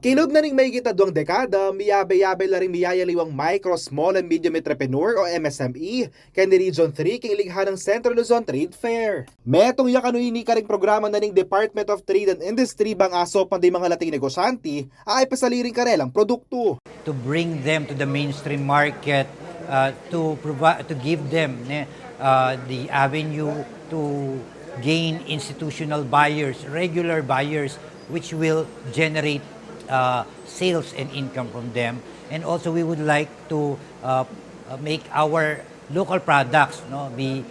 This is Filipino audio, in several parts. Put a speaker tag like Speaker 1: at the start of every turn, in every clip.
Speaker 1: Kilob na ning mahigit na 2 dekada, miyabay-yabay na rin miyayaliwang micro, small and medium entrepreneur o MSME kay ni Region 3 king iligha ng Central Luzon Trade Fair. Metong yakanuini ka ring programa na ning Department of Trade and Industry bang aso panday mga lating negosyante ay pasaliring karelang produkto.
Speaker 2: To bring them to the mainstream market, to give them the avenue to gain institutional buyers, regular buyers, which will generate sales and income from them. And also we would like to make our local products be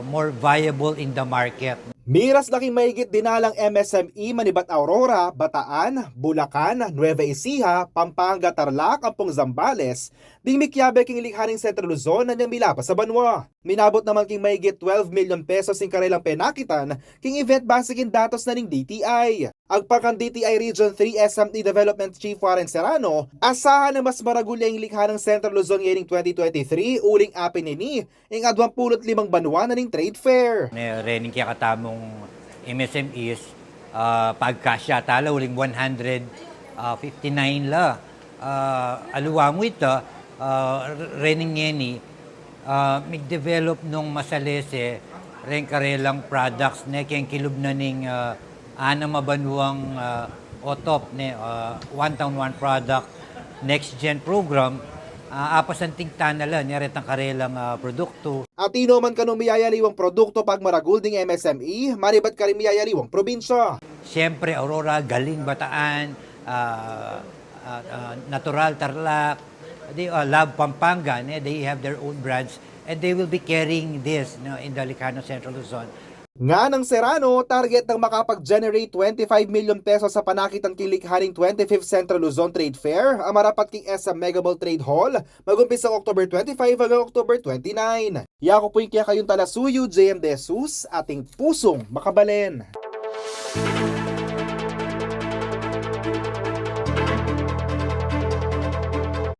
Speaker 2: more viable in the market.
Speaker 1: Miras laking mahigit dinalang MSME manibat Aurora, Bataan, Bulacan, Nueva Ecija, Pampanga, Tarlac, Ampong Zambales, ding mikyabe king ilikhaning Central Luzon na niyang milapa sa banwa. Minabot naman king mahigit 12 million pesos ing karelang penakitan king event basic in datos na ning DTI. Agpakang DTI Region 3 SME Development Chief Warren Serrano, asahan na mas maragulya ang likha ng Central Luzon ngayong 2023 uling apin nini ing 25 banwa na ning trade fair.
Speaker 2: Rening kaya katamong MSMEs, pagkasya tala uling 159 la. Aluwa mo ito, rening ngeni, mig-develop nung masalese, ren karelang products na kayang kilub na ning ana mabanuang OTOP, 1 Town 1 Product, Next Gen Program, apasanting tanala niya retang karelang produkto.
Speaker 1: At ino man kanong miyayaliwang produkto pag maragul ding MSME, maribat ka rin miyayaliwang probinsya.
Speaker 2: Siyempre, Aurora, Galing, Bataan, Natural, Tarlac, Love, Pampanga, they have their own brands and they will be carrying this in the Licano Central Luzon.
Speaker 1: Nga ng Serrano, target ng makapag-generate 25 million pesos sa panakitang kilikhaning 25th Central Luzon Trade Fair, ang marapat king SM Megaball Trade Hall, mag-umpisa October 25 hanggang October 29. Yako po yung kaya kayong talasuyo, JM De Jesus, ating pusong makabalen.